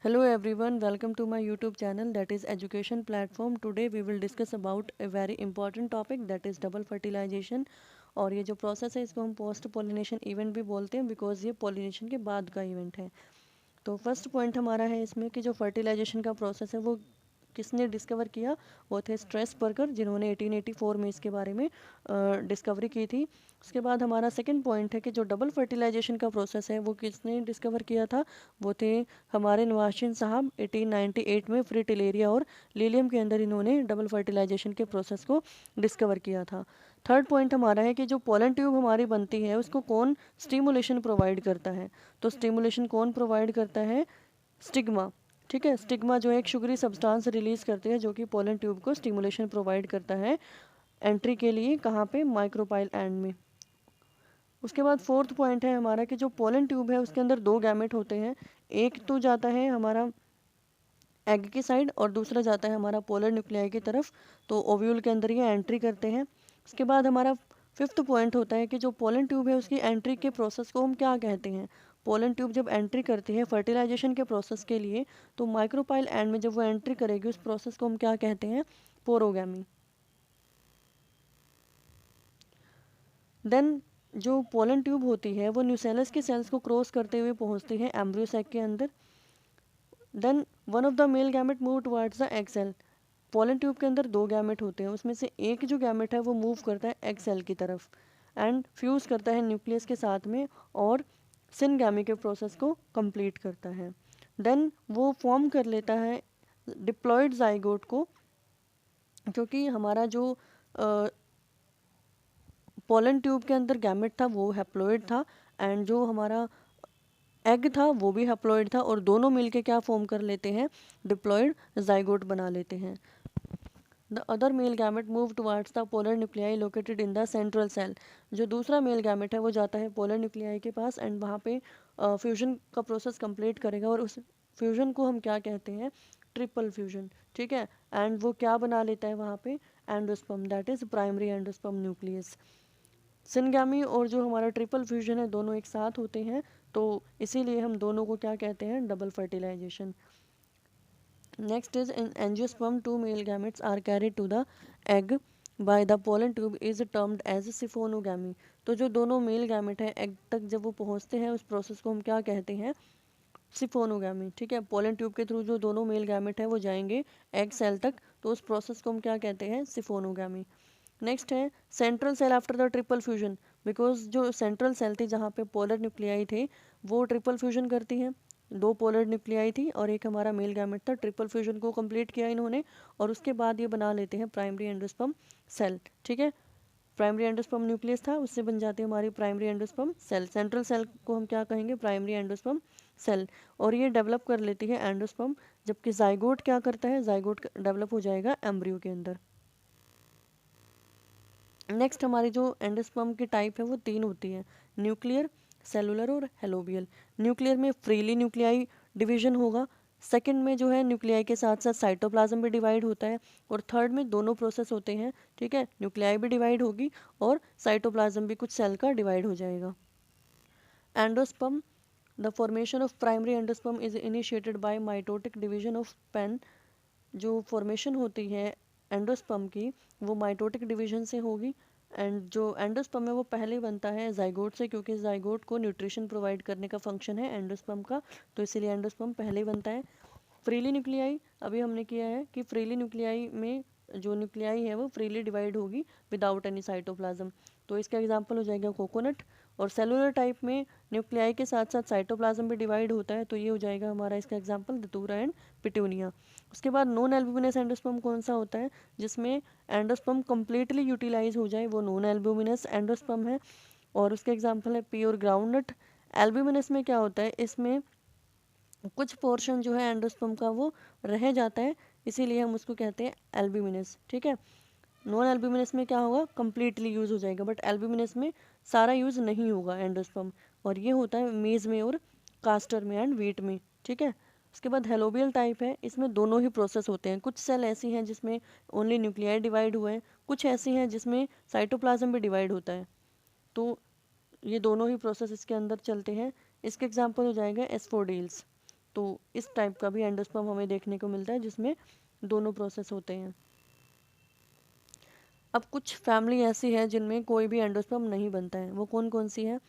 Hello everyone, welcome to my YouTube channel that is Education Platform. Today we will discuss about a very important topic that is double fertilization. और ये जो process है इसको हम post pollination event भी बोलते हैं because ये पोलिनेशन के बाद का इवेंट है। तो फर्स्ट पॉइंट हमारा है इसमें कि जो फर्टिलाइजेशन का प्रोसेस है वो किसने डिस्कवर किया, वो थे स्ट्रेसबर्गर जिन्होंने 1884 में इसके बारे में डिस्कवरी की थी। उसके बाद हमारा सेकंड पॉइंट है कि जो डबल फर्टिलाइजेशन का प्रोसेस है वो किसने डिस्कवर किया था, वो थे हमारे नवाशिन साहब 1898 में फ्रिटिलेरिया और लीलियम के अंदर इन्होंने डबल फर्टिलाइजेशन के प्रोसेस को डिस्कवर किया था। थर्ड पॉइंट हमारा है कि जो पोलन ट्यूब हमारी बनती है उसको कौन स्टिमुलेशन प्रोवाइड करता है, तो स्टिमुलेशन कौन प्रोवाइड करता है, स्टिग्मा। ठीक है, स्टिग्मा जो है एक शुगरी सब्सटेंस रिलीज करती है जो कि पोलन ट्यूब को स्टिमुलेशन प्रोवाइड करता है एंट्री के लिए, कहाँ पे, माइक्रोपाइल एंड में। उसके बाद फोर्थ पॉइंट है हमारा कि जो पोलन ट्यूब है उसके अंदर दो गैमेट होते हैं, एक तो जाता है हमारा एग की साइड और दूसरा जाता है हमारा पोलर न्यूक्लियाई की तरफ, तो ओव्यूल के अंदर ये एंट्री करते हैं। उसके बाद हमारा फिफ्थ पॉइंट होता है कि जो पोलन ट्यूब है उसकी एंट्री के प्रोसेस को हम क्या कहते हैं। पोलन ट्यूब जब एंट्री करती है फर्टिलाइजेशन के प्रोसेस के लिए, तो माइक्रोपाइल एंड में जब वो एंट्री करेगी उस प्रोसेस को हम क्या कहते हैं, पोरोगैमी। देन जो पोलन ट्यूब होती है वो न्यूसेलस के सेल्स को क्रॉस करते हुए पहुंचती है एम्ब्रियो सैक के अंदर। Then one of the male gamete move towards the egg cell. Pollen tube के अंदर दो गैमेट होते हैं, उसमें से एक जो गैमेट है वो मूव करता है एग सेल की तरफ एंड फ्यूज करता है न्यूक्लियस के साथ में और सिनगैमी के प्रोसेस को कंप्लीट करता है। देन वो फॉर्म कर लेता है डिप्लॉयड जाइगोट को, क्योंकि हमारा जो पोलन ट्यूब के अंदर गैमेट था वो हैप्लॉइड था एंड जो हमारा एग था वो भी हैप्लॉइड था, और दोनों मिलके क्या फॉर्म कर लेते हैं, डिप्लॉयड जाइगोट बना लेते हैं। The other male gamete move towards the polar nuclei located in the central cell. जो दूसरा मेल गैमेट है वो जाता है पोलर न्यूक्लियाई के पास एंड वहाँ पे फ्यूजन का प्रोसेस कंप्लीट करेगा, और उस फ्यूजन को हम क्या कहते हैं, ट्रिपल फ्यूजन। ठीक है, एंड वो क्या बना लेता है वहाँ पे, endosperm, that is primary endosperm nucleus. Syngamy और जो हमारा ट्रिपल फ्यूजन है दोनों एक साथ होते हैं, तो इसीलिए हम दोनों को क्या कहते हैं, double fertilisation. Next is in angiosperm, two male gametes are carried to the egg by the pollen tube is termed as सिफोनोगैमी। तो जो दोनों मेल गैमेट है एग तक जब वो पहुंचते हैं उस प्रोसेस को हम क्या कहते हैं, सिफोनोगैमी। ठीक है, पोलन ट्यूब के थ्रू जो दोनों मेल गैमेट है वो जाएंगे एग सेल तक, तो उस प्रोसेस को हम क्या कहते हैं, सिफोनोगैमी। नेक्स्ट है central cell after the triple fusion, because जो सेंट्रल सेल थी जहाँ पे पोलर न्यूक्लियाई थे वो ट्रिपल फ्यूजन करती है, दो पोलर न्यूक्लियाई थी और एक हमारा मेल गैमेट था, ट्रिपल फ्यूजन को कंप्लीट किया इन्होंने और उसके बाद ये बना लेते हैं प्राइमरी एंडोस्पर्म सेल। ठीक है, प्राइमरी एंडोस्पर्म न्यूक्लियस था उससे बन जाती है हमारी primary endosperm cell. Central cell को हम क्या कहेंगे, प्राइमरी एंडोस्पर्म सेल, और ये डेवलप कर लेती है एंडोस्पर्म, जबकि जाइगोट क्या करता है, जाइगोट डेवलप हो जाएगा एम्ब्रियो के अंदर। नेक्स्ट हमारी जो एंडोस्पर्म की टाइप है वो तीन होती है, न्यूक्लियर, सेलुलर और हेलोबियल। न्यूक्लियर में फ्रीली न्यूक्लियाई डिवीजन होगा, सेकंड में जो है न्यूक्लियाई के साथ साथ साइटोप्लाज्म भी डिवाइड होता है, और थर्ड में दोनों प्रोसेस होते हैं। ठीक है, न्यूक्लियाई भी डिवाइड होगी और साइटोप्लाज्म भी कुछ सेल का डिवाइड हो जाएगा। Endosperm, the formation of primary endosperm is initiated by mitotic division of PEN. जो फॉर्मेशन होती है एंडोस्पर्म की वो माइटोटिक डिवीजन से होगी, एंड जो एंडोस्पर्म है वो पहले बनता है जाइगोट से, क्योंकि जाइगोट को न्यूट्रिशन प्रोवाइड करने का फंक्शन है एंडोस्पर्म का, तो इसीलिए एंडोस्पर्म पहले बनता है। फ्रीली न्यूक्लियाई, अभी हमने किया है कि फ्रीली न्यूक्लियाई में जो न्यूक्लियाई है वो फ्रीली डिवाइड होगी विदाउट एनी साइटोप्लाज्म, तो इसका एग्जांपल हो जाएगा कोकोनट। और सेलुलर टाइप में न्यूक्लियाई के साथ साथ साइटोप्लाज्म भी डिवाइड होता है, तो ये हो जाएगा हमारा इसका एग्जांपल दतूरा एंड पिट्यूनिया। उसके बाद नॉन एल्ब्यूमिनस एंडोस्पर्म कौन सा होता है, जिसमें एंडोस्पर्म कम्प्लीटली यूटिलाइज हो जाए, वो नॉन एल्ब्यूमिनस एंडोस्पर्म है, और उसके एग्जाम्पल है प्योर ग्राउंडनट। एल्ब्यूमिनस में क्या होता है, इसमें कुछ पोर्शन जो है एंडोस्पर्म का वो रह जाता है, इसीलिए हम उसको कहते हैं एल्ब्यूमिनस। ठीक है, नॉन एल्ब्यूमिनस में क्या होगा, कम्प्लीटली यूज़ हो जाएगा, बट एल्ब्यूमिनस में सारा यूज़ नहीं होगा एंडोस्पर्म, और ये होता है मेज़ में और कास्टर में एंड वीट में। ठीक है, उसके बाद हेलोबियल टाइप है, इसमें दोनों ही प्रोसेस होते हैं, कुछ सेल ऐसी हैं जिसमें ओनली न्यूक्लियाई डिवाइड हुए हैं, कुछ ऐसी हैं जिसमें साइटोप्लाज्म भी डिवाइड होता है, तो ये दोनों ही प्रोसेस इसके अंदर चलते हैं। इसके एग्जाम्पल हो जाएगा एस्फोडील्स। तो इस टाइप का भी एंडोस्पर्म हमें देखने को मिलता है जिसमें दोनों प्रोसेस होते हैं। अब कुछ फैमिली ऐसी है जिनमें कोई भी एंडोस्पर्म नहीं बनता है, वो कौन कौन सी है?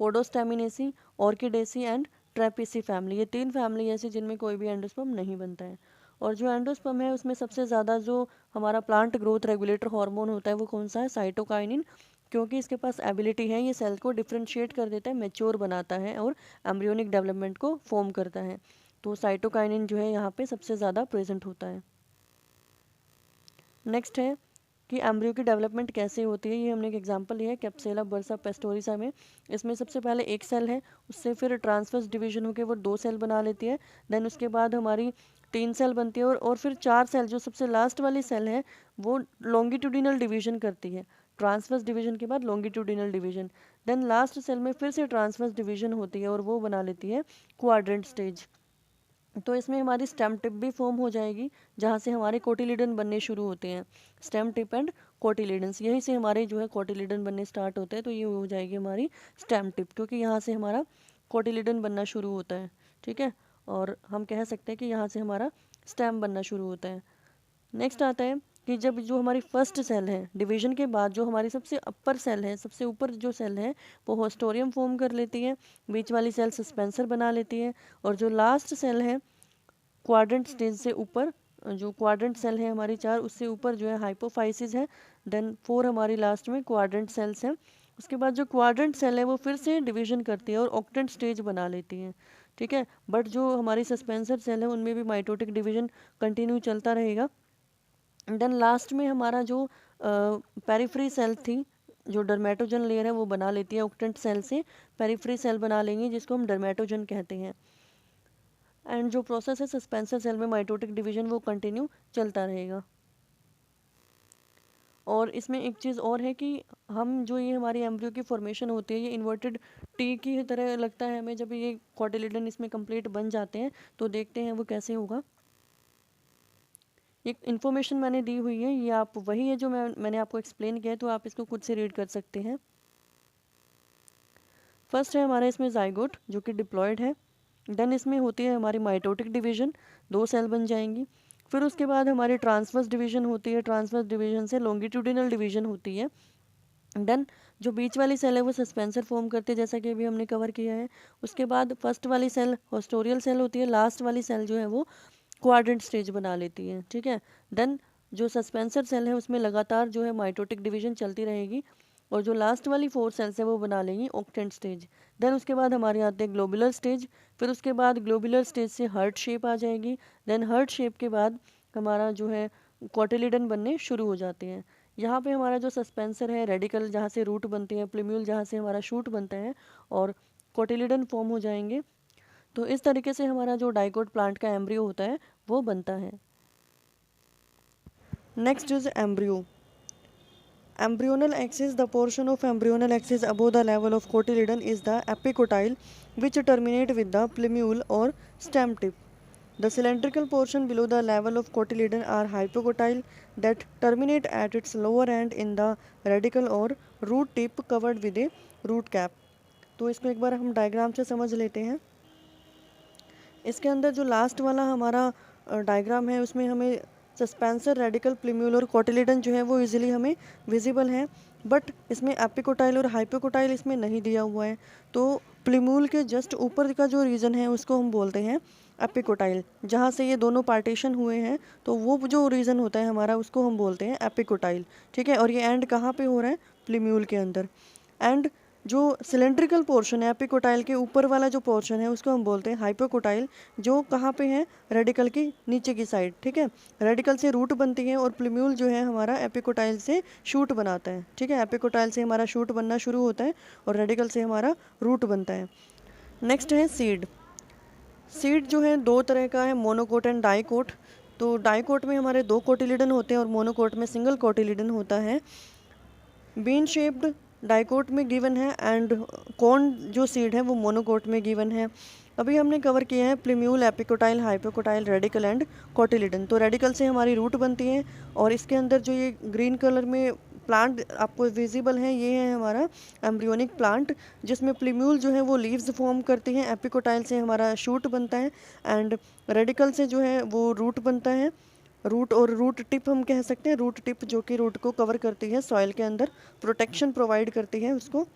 पोडोस्टैमिनेसी, ऑर्किडेसी एंड ट्रैपेसी फैमिली। ये 3 फैमिली ऐसी जिनमें कोई भी एंडोस्पर्म नहीं बनता है। और जो एंडोस्पर्म है उसमें सबसे ज़्यादा जो हमारा प्लांट ग्रोथ रेगुलेटर हार्मोन होता है वो कौन सा है? साइटोकाइनिन, क्योंकि इसके पास एबिलिटी है, ये सेल को डिफ्रेंशिएट कर देता है, मैच्योर बनाता है और एम्ब्रियोनिक डेवलपमेंट को फॉर्म करता है। तो साइटोकाइनिन जो है यहाँ पे सबसे ज़्यादा प्रेजेंट होता है। नेक्स्ट है कि एम्ब्रियो की डेवलपमेंट कैसे होती है। ये हमने एक एग्जांपल लिया है कैप्सुला बर्सा पेस्टोरिसा में। इसमें सबसे पहले एक सेल है, उससे फिर ट्रांसवर्स डिवीजन होकर वो 2 सेल बना लेती है। देन उसके बाद हमारी 3 सेल बनती है और फिर 4 सेल, जो सबसे लास्ट वाली सेल है वो लॉन्गिट्यूडिनल डिवीजन करती है। ट्रांसवर्स डिवीजन के बाद longitudinal division, then last cell में फिर से ट्रांसवर्स डिवीजन होती है और वो बना लेती है क्वाड्रेंट स्टेज। तो इसमें हमारी स्टेम टिप भी फॉर्म हो जाएगी, जहाँ से हमारे कोटिलिडन बनने शुरू होते हैं। स्टेम टिप एंड कोटिलिडन्स, यहीं से हमारे जो है कोटिलिडन बनने स्टार्ट होते हैं। तो ये हो जाएगी हमारी स्टेम टिप, क्योंकि यहाँ से हमारा कोटिलिडन बनना शुरू होता है। ठीक है, और हम कह सकते हैं कि यहाँ से हमारा स्टेम बनना शुरू होता है। नेक्स्ट आता है कि जब जो हमारी फर्स्ट सेल है डिवीजन के बाद, जो हमारी सबसे अपर सेल है, सबसे ऊपर जो सेल है वो होस्टोरियम फॉर्म कर लेती है, बीच वाली सेल सस्पेंसर बना लेती है, और जो लास्ट सेल है क्वाड्रेंट स्टेज से ऊपर, जो क्वाड्रेंट सेल है हमारी 4, उससे ऊपर जो है हाइपोफाइसिस है। देन 4 हमारी लास्ट में क्वाड्रेंट सेल्स हैं। उसके बाद जो क्वाड्रेंट सेल है वो फिर से डिवीजन करती है और ऑक्टेंट स्टेज बना लेती है। ठीक है, बट जो हमारी सस्पेंसर सेल है उनमें भी माइटोटिक डिवीजन कंटिन्यू चलता रहेगा। देन लास्ट में हमारा जो पेरिफ्री सेल थी, जो डर्मेटोजन लेयर है वो बना लेती है ऑक्टेंट सेल से, पेरिफ्री सेल बना लेंगे जिसको हम डर्मेटोजन कहते हैं। एंड जो प्रोसेस है सस्पेंसर सेल में माइटोटिक डिवीजन वो कंटिन्यू चलता रहेगा। और इसमें एक चीज़ और है कि हम जो ये हमारी एम्ब्रियो की फॉर्मेशन होती है ये इन्वर्टेड टी की तरह लगता है हमें। जब ये कोटिलिडन इसमें कंप्लीट बन जाते हैं तो देखते हैं वो कैसे होगा। एक इन्फॉर्मेशन मैंने दी हुई है, ये आप वही है जो मैंने आपको एक्सप्लेन किया है, तो आप इसको खुद से रीड कर सकते हैं। फर्स्ट है हमारा इसमें जाइगोट जो कि डिप्लॉयड है। देन इसमें होती है हमारी माइटोटिक डिवीजन, 2 सेल बन जाएंगी। फिर उसके बाद हमारी ट्रांसवर्स डिवीजन होती है, ट्रांसवर्स डिवीजन से लॉन्गिट्यूडिनल डिवीजन होती है। देन जो बीच वाली सेल है वो सस्पेंसर फॉर्म करती है, जैसा कि अभी हमने कवर किया है। उसके बाद फर्स्ट वाली सेल होस्टोरियल सेल होती है, लास्ट वाली सेल जो है वो क्वाड्रेंट स्टेज बना लेती है। ठीक है, देन जो सस्पेंसर सेल है उसमें लगातार जो है माइटोटिक डिवीजन चलती रहेगी, और जो लास्ट वाली 4 सेल्स है वो बना लेंगी ऑक्टेंट स्टेज। देन उसके बाद हमारे आते हैं ग्लोबुलर स्टेज। फिर उसके बाद ग्लोबुलर स्टेज से हार्ट शेप आ जाएगी। देन हार्ट शेप के बाद हमारा जो है कोटिलिडन बनने शुरू हो जाते हैं। यहाँ पे हमारा जो सस्पेंसर है, रेडिकल जहाँ से रूट बनते हैं, प्लूम्यूल जहाँ से हमारा शूट बनता है, और कोटिलिडन फॉर्म हो जाएंगे। तो इस तरीके से हमारा जो डाइकोट प्लांट का एम्ब्रियो होता है वो बनता है। Next is embryo. Embryonal axis, the portion of embryonal axis above the level of cotyledon is the epicotyle, which terminate with the plumule or stem tip. The cylindrical portion below the level of cotyledon are hypocotyle that terminate at its lower end in the radicle or root tip covered with a root cap. तो इसको एक बार हम diagram से समझ लेते हैं। इसके अंदर जो लास्ट वाला हमारा डायग्राम है उसमें हमें सस्पेंसर, रेडिकल, प्लूम्यूल और कोटिलिडन जो है वो इजीली हमें विजिबल है, बट इसमें एपिकोटाइल और हाइपोकोटाइल इसमें नहीं दिया हुआ है। तो प्लूम्यूल के जस्ट ऊपर का जो रीजन है उसको हम बोलते हैं एपिकोटाइल, जहाँ से ये दोनों पार्टीशन हुए हैं, तो वो जो रीजन होता है हमारा उसको हम बोलते हैं एपिकोटाइल। ठीक है, और ये एंड कहाँ पे हो रहा है? प्लूम्यूल के अंदर। एंड जो सिलेंड्रिकल पोर्शन है एपिकोटाइल के ऊपर वाला जो पोर्शन है उसको हम बोलते हैं हाइपोकोटाइल, जो कहाँ पे है? रेडिकल की नीचे की साइड। ठीक है, रेडिकल से रूट बनती है और प्लूम्यूल जो है हमारा एपिकोटाइल से शूट बनाता है। ठीक है, एपिकोटाइल से हमारा शूट बनना शुरू होता है और रेडिकल से हमारा रूट बनता है। नेक्स्ट है सीड। सीड जो है 2 तरह का है, मोनोकोट एंड डाइकोट। तो डाइकोट में हमारे 2 कोटिलिडन होते हैं और मोनोकोट में सिंगल कोटिलिडन होता है। बीन शेप्ड डाइकोट में गिवन है एंड कॉर्न जो सीड है वो मोनोकोट में गिवन है। अभी हमने कवर किया है plumule, epicotyl, hypocotyl, radical and cotyledon. तो रेडिकल से हमारी रूट बनती है और इसके अंदर जो ये ग्रीन कलर में प्लांट आपको विजिबल है, ये है हमारा एम्ब्रियोनिक प्लांट, जिसमें प्लीम्यूल जो है वो लीव्स फॉर्म करती हैं, एपिकोटाइल से हमारा शूट बनता है, एंड रेडिकल से जो है वो रूट बनता है। रूट और रूट टिप हम कह सकते हैं, रूट टिप जो कि रूट को कवर करती है सॉइल के अंदर, प्रोटेक्शन प्रोवाइड करती है उसको।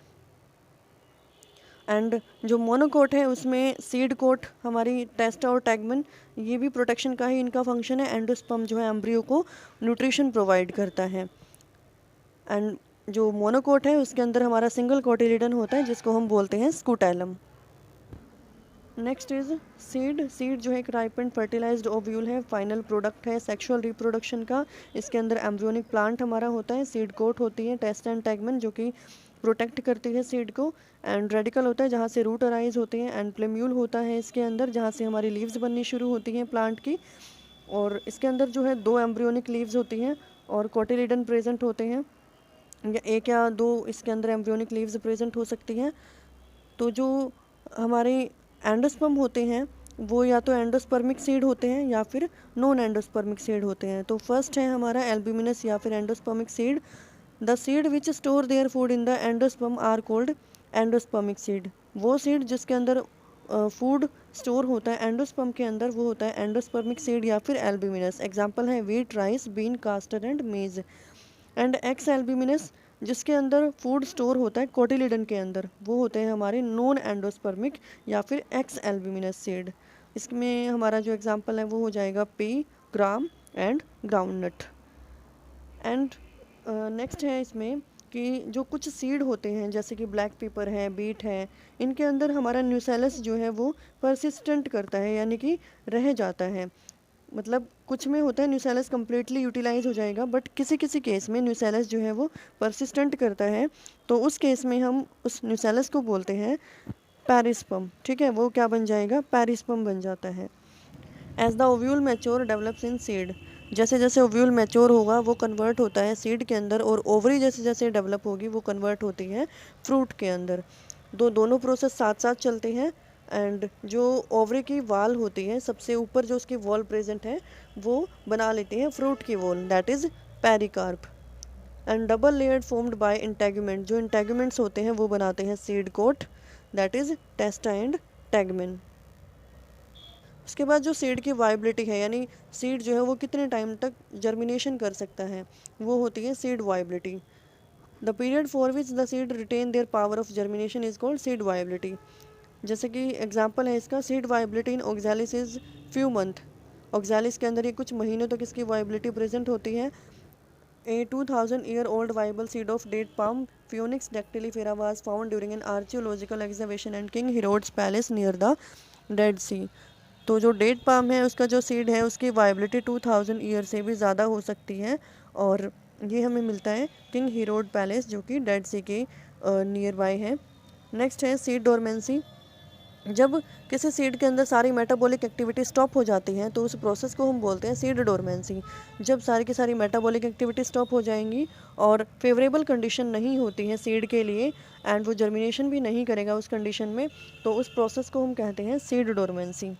एंड जो मोनोकोट है उसमें सीड कोट हमारी टेस्टा और टैगमन, ये भी प्रोटेक्शन का ही इनका फंक्शन है। एंडोस्पर्म जो है एम्ब्रियो को न्यूट्रिशन प्रोवाइड करता है। एंड जो मोनोकोट है उसके अंदर हमारा सिंगल कोटिलिडन होता है जिसको हम बोलते हैं scutellum. Next is seed. Seed जो है एक राइपेंड फर्टिलाइज्ड ओव्यूल है, फाइनल प्रोडक्ट है सेक्सुअल रिप्रोडक्शन का। इसके अंदर एम्ब्रियोनिक प्लांट हमारा होता है, सीड कोट होती है, टेस्ट एंड टैगमन जो कि प्रोटेक्ट करती है सीड को, एंड रेडिकल होता है जहाँ से रूट अराइज होते हैं, एंड प्लेम्यूल होता है इसके अंदर जहाँ से हमारी लीव्स बननी शुरू होती हैं प्लांट की। और इसके अंदर जो है 2 एम्ब्रियोनिक लीव्स होती हैं और कोटिलिडन प्रेजेंट होते हैं, या 1 या 2 इसके अंदर एम्ब्रियोनिक लीव्स प्रेजेंट हो सकती हैं। तो जो हमारे एंडोस्पर्म होते हैं वो या तो एंडोस्पर्मिक सीड होते हैं या फिर नॉन एंडोस्पर्मिक सीड होते हैं। तो फर्स्ट है हमारा एल्ब्यूमिनस या फिर endospermic seed. The seed which store their food in the endosperm are called endospermic seed. वो सीड जिसके अंदर फूड स्टोर होता है एंडोस्पर्म के अंदर, वो होता है एंडोस्पर्मिक सीड या फिर एल्ब्यूमिनस। एग्जाम्पल है wheat, rice, bean, castor and maize. And ex albuminous जिसके अंदर फूड स्टोर होता है कोटिलिडन के अंदर, वो होते हैं हमारे नॉन एंडोस्पर्मिक या फिर एक्स एल्ब्यूमिनस सीड। इसमें हमारा जो एग्जांपल है वो हो जाएगा P, gram and groundnut. And next है इसमें कि जो कुछ सीड होते हैं जैसे कि ब्लैक पेपर है, बीट है, इनके अंदर हमारा न्यूसेलस जो है वो परसिस्टेंट करता है, यानी कि रह जाता है। मतलब कुछ में होता है न्यूसेलस कम्प्लीटली यूटिलाइज हो जाएगा, बट किसी किसी केस में न्यूसेलस जो है वो परसिस्टेंट करता है, तो उस केस में हम उस न्यूसेलस को बोलते हैं पेरिस्पर्म। ठीक है, वो क्या बन जाएगा, पेरिस्पर्म बन जाता है। As the ovule mature develops in seed. जैसे जैसे ओव्यूल मैच्योर होगा वो कन्वर्ट होता है सीड के अंदर, और ओवरी जैसे जैसे डेवलप होगी वो कन्वर्ट होती है फ्रूट के अंदर। दोनों प्रोसेस साथ साथ चलते हैं। एंड जो ओवरी की वॉल होती है सबसे ऊपर जो उसकी वॉल प्रेजेंट है वो बना लेती है फ्रूट की wall, that is pericarp. And double layered formed by integument, जो इंटेगुमेंट्स होते हैं वो बनाते हैं seed coat, that is testa and tegmen. उसके बाद जो सीड की वाइबिलिटी है, यानी सीड जो है वो कितने टाइम तक जर्मिनेशन कर सकता है, वो होती है seed viability. The period for which the seed retain their power of germination is called seed viability. जैसे कि एग्जांपल है इसका, seed viability in oxalis is few month. Oxalis के अंदर ये कुछ महीनों तक इसकी वाइबिलिटी प्रेजेंट होती है। A 2000 year old viable seed of date palm Phoenix dactylifera was found during an archaeological exhibition and King Herod's palace near the Dead Sea. तो जो डेट पाम है उसका जो सीड है उसकी वाइबिलिटी 2000 ईयर से भी ज़्यादा हो सकती है, और ये हमें मिलता है किंग हेरोड पैलेस जो कि डेड सी के नियर बाय है। नेक्स्ट है सीड डोरमेंसी। जब किसी सीड के अंदर सारी मेटाबॉलिक एक्टिविटी स्टॉप हो जाती है तो उस प्रोसेस को हम बोलते हैं सीड डोरमेंसी। जब सारी की सारी मेटाबॉलिक एक्टिविटी स्टॉप हो जाएंगी और फेवरेबल कंडीशन नहीं होती है सीड के लिए, एंड वो जर्मिनेशन भी नहीं करेगा उस कंडीशन में, तो उस प्रोसेस को हम कहते हैं seed dormancy.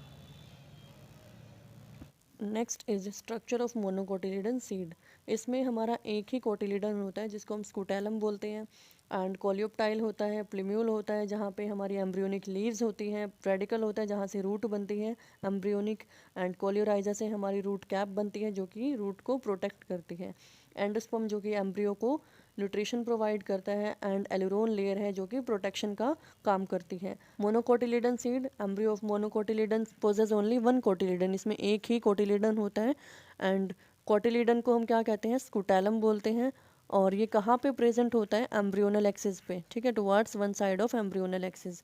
Next is structure of monocotyledon seed. इसमें हमारा एक ही कोटिलिडन होता है जिसको हम स्कूटैलम बोलते हैं, एंड कोलियोप्टाइल होता है, प्लीम्यूल होता है जहाँ पे हमारी एम्ब्रियोनिक लीव्स होती हैं, रेडिकल होता है जहाँ से रूट बनती है एम्ब्रियोनिक, एंड कोलियोराइजा से हमारी रूट कैप बनती है जो कि रूट को प्रोटेक्ट करती है। एंडोस्पर्म जो कि एम्ब्रियो को न्यूट्रिशन प्रोवाइड करता है, एंड एलुरोन लेयर है जो कि प्रोटेक्शन का काम करती है। Monocotyledon seed, embryo of monocotyledon possess only one cotyledon. इसमें एक ही कोटिलिडन होता है, एंड कोटिलिडन को हम क्या कहते हैं, स्कूटैलम बोलते हैं। और ये कहाँ पे प्रेजेंट होता है, एम्ब्रियोनल एक्सिस पे। ठीक है, towards one side of embryonal axis.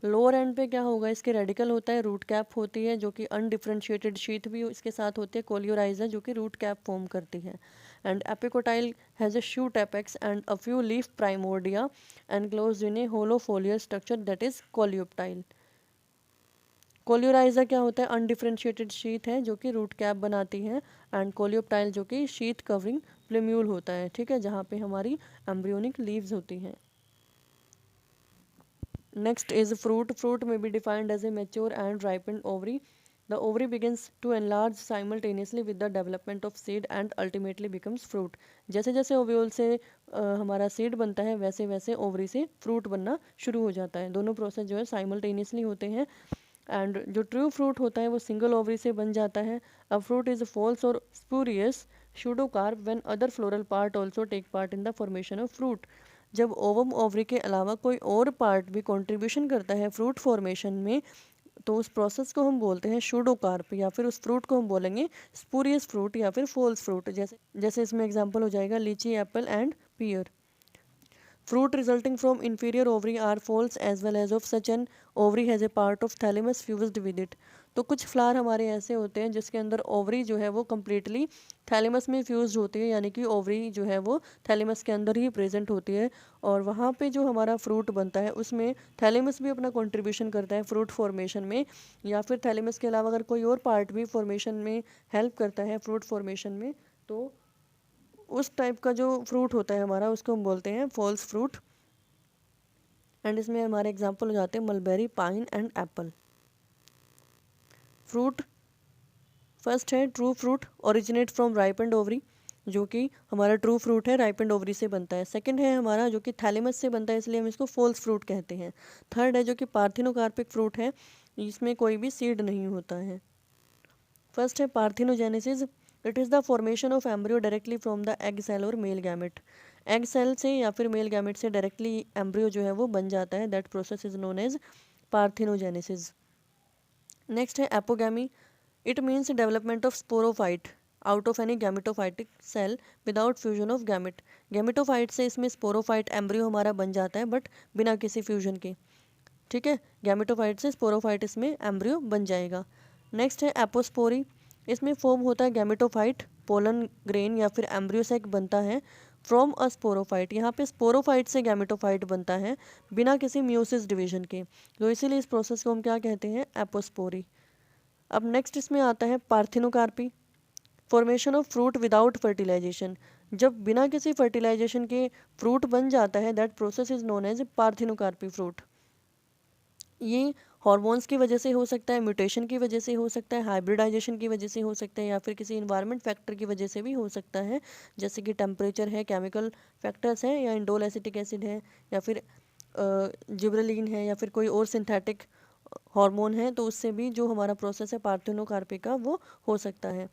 Lower and पे क्या होगा, इसके रेडिकल होता है, रूट कैप होती है जो कि अनडिफरेंशिएटेड शीथ भी इसके साथ होती है, कोलियोराइजा जो कि रूट कैप फॉर्म करती है। And epicotyl has a shoot apex and a few leaf primordia enclosed in a hollow foliar structure that is coleoptile. Coleorhiza क्या होता है, अनडिफरेंशिएटेड शीथ है जो कि रूट कैप बनाती है, एंड कोलियोप्टाइल जो कि शीथ कवरिंग प्लेम्यूल होता है। ठीक है, जहाँ पे हमारी एम्ब्रियोनिक लीव्स होती हैं। Next is fruit. फ्रूट में be defined as a mature and ripened ovary The ovary begins to enlarge simultaneously with the development of seed and ultimately becomes fruit. जैसे जैसे ओव्यूल से हमारा सीड बनता है वैसे वैसे ओवरी से फ्रूट बनना शुरू हो जाता है। दोनों प्रोसेस जो है साइमल्टेनियसली होते हैं। एंड जो ट्रू फ्रूट होता है वो सिंगल ओवरी से बन जाता है। अ फ्रूट इज फॉल्स और spurious pseudocarp when other floral part also take part in the formation of fruit. जब ओवम ओवरी के अलावा कोई और पार्ट भी कंट्रीब्यूशन करता है फ्रूट फॉर्मेशन में, तो उस प्रोसेस को हम बोलते हैं शूडोकार्प, या फिर उस फ्रूट को हम बोलेंगे स्पूरियस फ्रूट या फिर फॉल्स फ्रूट। जैसे जैसे इसमें एग्जांपल हो जाएगा litchi, apple and pear. Fruit resulting from inferior ovary are false as well as of such an ovary has a part of thalamus fused with it। तो कुछ flower हमारे ऐसे होते हैं जिसके अंदर ओवरी जो है वो कम्प्लीटली थैलेमस में फ्यूज होती है, यानी कि ओवरी जो है वो थैलेमस के अंदर ही प्रेजेंट होती है, और वहाँ पे जो हमारा फ्रूट बनता है उसमें थैलेमस भी अपना कंट्रीब्यूशन करता है फ्रूट फॉर्मेशन में, या फिर थैलेमस के अलावा अगर कोई और पार्ट भी फॉर्मेशन में हेल्प करता है फ्रूट फॉर्मेशन में, तो उस टाइप का जो फ्रूट होता है हमारा उसको हम बोलते हैं फॉल्स फ्रूट। एंड इसमें हमारे एग्जांपल हो जाते हैं mulberry, pine and apple. Fruit first है true fruit originate from ripened ovary, जो कि हमारा ट्रू फ्रूट है राइपेंड ओवरी से बनता है। सेकंड है हमारा जो कि थैलेमस से बनता है, इसलिए हम इसको फॉल्स फ्रूट कहते हैं। थर्ड है जो कि पार्थिनोकार्पिक फ्रूट है, इसमें कोई भी सीड नहीं होता है। फर्स्ट है parthenogenesis. It is the formation of embryo directly from the egg cell और मेल गैमेट। एग सेल से या फिर मेल गैमेट से डायरेक्टली एम्ब्रियो जो है वो बन जाता है। That process is known as parthenogenesis. Next है apogamy. It means development of sporophyte out of any gametophytic cell without fusion of gamete. Gametophyte से इसमें स्पोरोफाइट एम्ब्रियो हमारा बन जाता है बट बिना किसी फ्यूजन के। ठीक है, गैमेटोफाइट से स्पोरोफाइट इसमें एम्ब्रियो बन जाएगा। नेक्स्ट है एपोस्पोरी। इसमें फॉर्म होता है गैमेटोफाइट, पोलन ग्रेन या फिर एम्ब्रियोसेक बनता है फ्रॉम अ स्पोरोफाइट। यहाँ पे स्पोरोफाइट से गैमेटोफाइट बनता है बिना किसी म्यूसिस डिवीजन के, तो इसीलिए इस प्रोसेस को हम क्या कहते हैं, एपोस्पोरी। अब नेक्स्ट इसमें आता है parthenocarpy. Formation of fruit without fertilisation. जब बिना किसी फर्टिलाइजेशन के फ्रूट बन जाता है, that process is known as parthenocarpy fruit. ये हॉर्मोन्स की वजह से हो सकता है, म्यूटेशन की वजह से हो सकता है, हाइब्रिडाइजेशन की वजह से हो सकता है, या फिर किसी इन्वायरमेंट फैक्टर की वजह से भी हो सकता है, जैसे कि टेम्परेचर है, केमिकल फैक्टर्स हैं, या इंडोल एसिटिक एसिड है, या फिर जिब्रेलिन है, या फिर कोई और सिंथेटिक हार्मोन है, तो उससे भी जो हमारा प्रोसेस है पार्थिनोकार्पी का वो हो सकता है।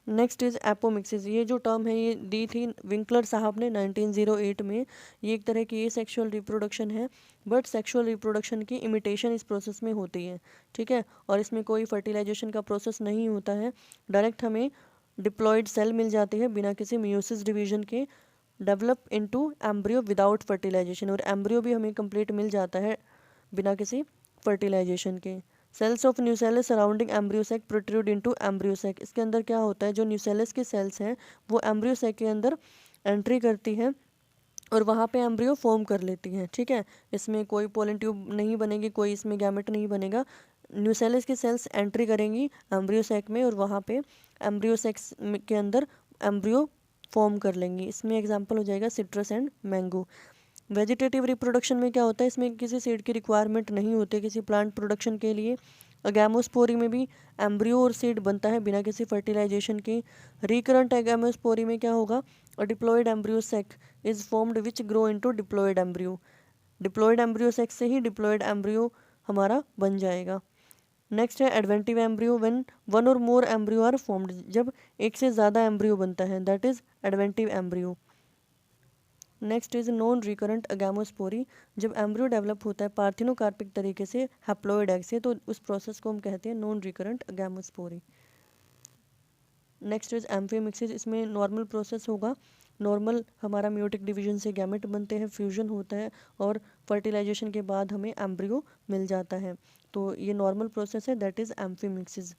Next is apomixis. ये जो टर्म है ये दी थी विंकलर साहब ने 1908 में। ये एक तरह की ये सेक्सुअल रिप्रोडक्शन है, बट सेक्सुअल रिप्रोडक्शन की इमिटेशन इस प्रोसेस में होती है। ठीक है, और इसमें कोई फर्टिलाइजेशन का प्रोसेस नहीं होता है, डायरेक्ट हमें डिप्लॉयड सेल मिल जाती है बिना किसी म्यूसिस डिवीजन के, develop into embryo without fertilisation, और एम्ब्रियो भी हमें कंप्लीट मिल जाता है बिना किसी फर्टिलाइजेशन के। Cells of nucellus surrounding embryo sac protrude into embryo sac. इसके अंदर क्या होता है, जो न्यूसेलस की सेल्स हैं वो एम्ब्रियोसेक के अंदर एंट्री करती हैं और वहाँ पे एम्ब्रियो फॉर्म कर लेती हैं। ठीक है, इसमें कोई पोलन ट्यूब नहीं बनेगी, कोई इसमें गैमेट नहीं बनेगा। न्यूसेलस की सेल्स एंट्री करेंगी एम्ब्रियोसेक में और वहाँ पे एम्ब्रियोसेक के अंदर एम्ब्रियो फॉर्म कर लेंगी। इसमें एग्जांपल हो जाएगा citrus and mango. Vegetative reproduction में क्या होता है, इसमें किसी सीड की रिक्वायरमेंट नहीं होती किसी प्लांट प्रोडक्शन के लिए। अगैमोस्पोरी में भी एम्ब्रियो और सीड बनता है बिना किसी फर्टिलाइजेशन के। रिकरेंट अगैमोस्पोरी में क्या होगा, a diploid embryo sac is formed which grow into diploid embryo. Diploid embryo sac से ही डिप्लॉयड एम्ब्रियो हमारा बन जाएगा। नेक्स्ट है एडवेंटिव एम्ब्रियो। व्हेन वन और मोर एम्ब्रियो आर फॉर्म्ड। जब एक से ज़्यादा एम्ब्रियो बनता है, that is adventive embryo. Next is non recurrent agamospory. जब एम्ब्रियो डेवलप होता है पार्थिनोकार्पिक तरीके से हैप्लॉइड एग से, तो उस प्रोसेस को हम कहते हैं non recurrent agamospory. Next is amphimixis. इसमें नॉर्मल प्रोसेस होगा, नॉर्मल हमारा म्यूटिक डिवीजन से गैमेट बनते हैं, फ्यूजन होता है और फर्टिलाइजेशन के बाद हमें एम्ब्रियो मिल जाता है, तो ये नॉर्मल प्रोसेस है, that is amphimixis.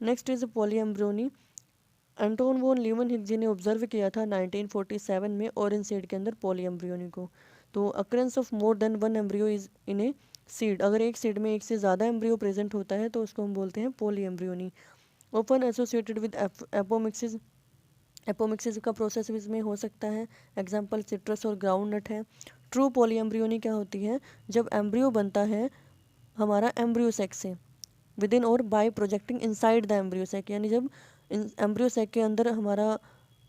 Next is polyembryony. Anton वोन लीवनहिग्जी ने ऑब्जर्व किया था 1947 में ऑरेंज सीड के अंदर पॉलीएम्ब्रियोनी को। तो occurrence of more than one embryo is in a seed. अगर एक सीड में एक से ज़्यादा एम्ब्रियो प्रेजेंट होता है तो उसको हम बोलते हैं polyembryony. Open associated with apomixis. Apomixis का प्रोसेस इसमें हो सकता है, एग्जाम्पल सिट्रस और ग्राउंड नट है। ट्रू पॉलीएम्ब्रियोनी क्या होती है, जब एम्ब्रियो बनता है हमारा एम्ब्रियो सेक से, विद इन और by projecting inside the embryo sac, यानी जब एम्ब्रियो सैक के अंदर हमारा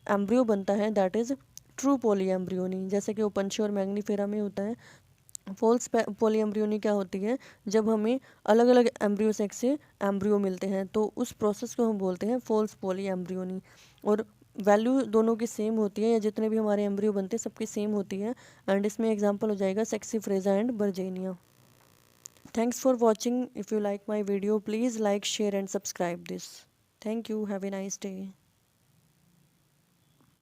एम्ब्रियो बनता है दैट इज़ ट्रू पॉलीएम्ब्रियोनी, जैसे कि ओपनशिया और मैग्नीफेरा में होता है। फॉल्स पॉलीएम्ब्रियोनी क्या होती है, जब हमें अलग अलग एम्ब्रियो सेक्स से एम्ब्रियो मिलते हैं तो उस प्रोसेस को हम बोलते हैं फॉल्स पॉलीएम्ब्रियोनी। और वैल्यू दोनों की सेम होती है, या जितने भी हमारे एम्ब्रियो बनते हैं सबकी सेम होती है। एंड इसमें एग्जांपल हो जाएगा Saxifraga and Bergenia. Thanks for watching. If you like my video please like share and subscribe this. Thank you, have a nice day.